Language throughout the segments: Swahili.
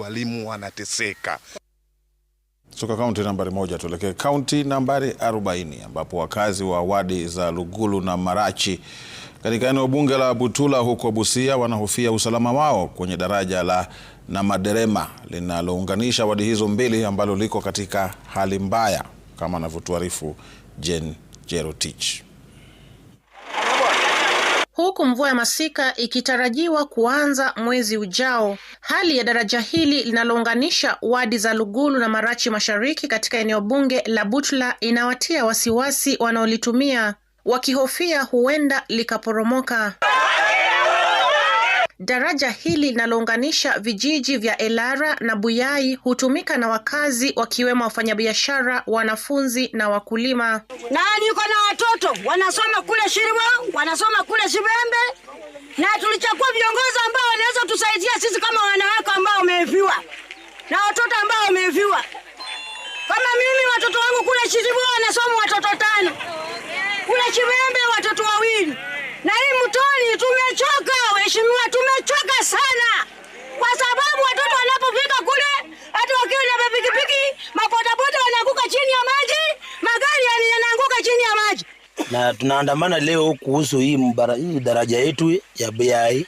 Walimu wanateseka. Kutoka kaunti nambari 1 tuelekee kaunti nambari 40 ambapo wakazi wa wadi za Lugulu na Marachi katika eneo bunge la Butula huko Busia wanahofia usalama wao kwenye daraja la Namaderema linalounganisha wadi hizo mbili ambalo liko katika hali mbaya, kama anavyotuarifu Jen Jerotich. Huku mvua ya masika ikitarajiwa kuanza mwezi ujao, hali ya daraja hili linalounganisha wadi za Lugulu na Marachi Mashariki katika eneo bunge la Butula inawatia wasiwasi wanaolitumia, wakihofia huenda likaporomoka. Daraja hili linalounganisha vijiji vya Elara na Buyai hutumika na wakazi wakiwemo wafanyabiashara, wanafunzi na wakulima. Na niko na watoto wanasoma kule Shirimo, wanasoma kule Shibembe, na tulichukua viongozi ambao wanaweza tusaidia sisi kama wanawake ambao wameviwa na watoto ambao wameviwa. Kama mimi watoto wangu kule Shirimo wanasoma watoto 5. Kule Shibembe watoto 2. Na hii mtoni tumechoka, waheshimiwa, tumechoka sana. Kwa sababu watoto wanapofika kule, hata wakiwa na pikipiki, mabodaboda wanaanguka chini ya maji, magari yanaanguka chini ya maji. Na tunaandamana leo kuhusu hii daraja yetu ya Buyai.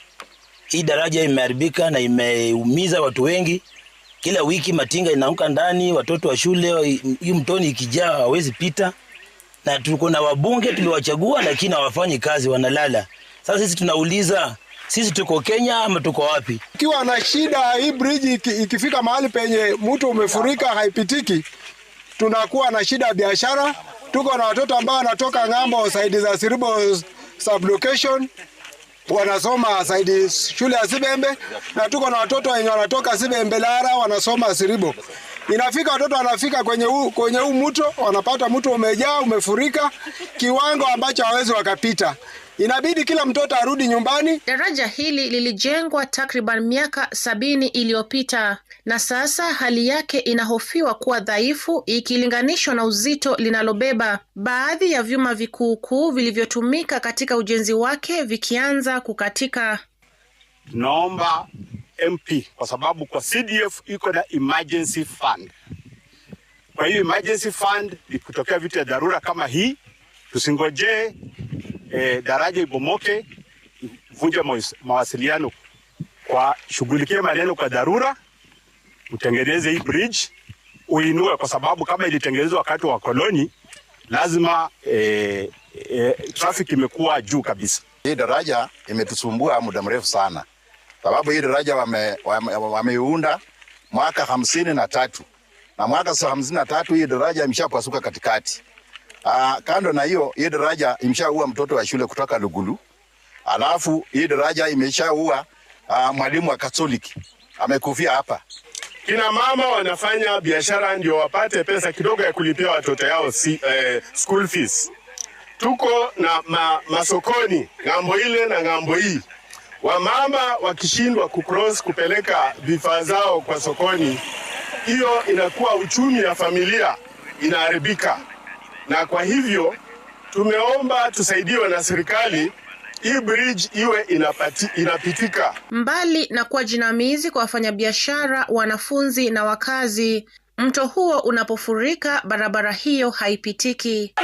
Hii daraja imeharibika na imeumiza watu wengi. Kila wiki matinga inaanguka ndani, watoto wa shule, hii mtoni ikijaa hawezi pita. Na tuko na wabunge tuliwachagua lakini hawafanyi kazi, wanalala. Sasa sisi tunauliza, sisi tuko Kenya ama tuko wapi? Ikiwa na shida hii bridge ikifika mahali penye mtu umefurika haipitiki, tunakuwa na shida ya biashara. Tuko na watoto ambao wanatoka ng'ambo saidi za Siribo sublocation wanasoma saidi shule ya Sibembe, na tuko na watoto wenye wanatoka Sibembe Lara wanasoma Siribo. Inafika watoto wanafika kwenye huu mto, wanapata mto umejaa, umefurika kiwango ambacho hawezi wakapita. Inabidi kila mtoto arudi nyumbani. Daraja hili lilijengwa takriban miaka 70 iliyopita na sasa hali yake inahofiwa kuwa dhaifu ikilinganishwa na uzito linalobeba, baadhi ya vyuma vikuu vilivyotumika katika ujenzi wake vikianza kukatika. Naomba MP kwa sababu kwa CDF iko na emergency fund. Kwa hiyo emergency fund ikitokea vitu ya dharura kama hii, tusingoje daraja ibomoke, vunje mawasiliano, kwa shughulikie maneno kwa dharura, utengeneze hii bridge, uinue, kwa sababu kama ilitengenezwa wakati wa koloni lazima traffic imekuwa juu kabisa. Hii daraja imetusumbua muda mrefu sana. Sababu hii daraja wameiunda mwaka 53 na mwaka 53 hii daraja imeshapasuka katikati. Kando na hiyo, hii daraja imeshaua mtoto wa shule kutoka Lugulu. Alafu hii daraja imeshaua mwalimu wa Katoliki, amekufia hapa. Kina mama wanafanya biashara ndio wapate pesa kidogo ya kulipia watoto yao school fees. Tuko na masokoni ng'ambo ile na ng'ambo hii. Wamama wakishindwa kucross kupeleka vifaa zao kwa sokoni, hiyo inakuwa uchumi ya familia inaharibika. Na kwa hivyo tumeomba tusaidiwe na serikali, hii bridge iwe inapitika. Mbali na kuwa jinamizi kwa wafanyabiashara, wanafunzi na wakazi, mto huo unapofurika barabara hiyo haipitiki.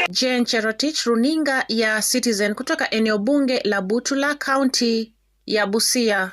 Jen Jerotich, runinga ya Citizen kutoka eneo bunge la Butula, kaunti ya Busia.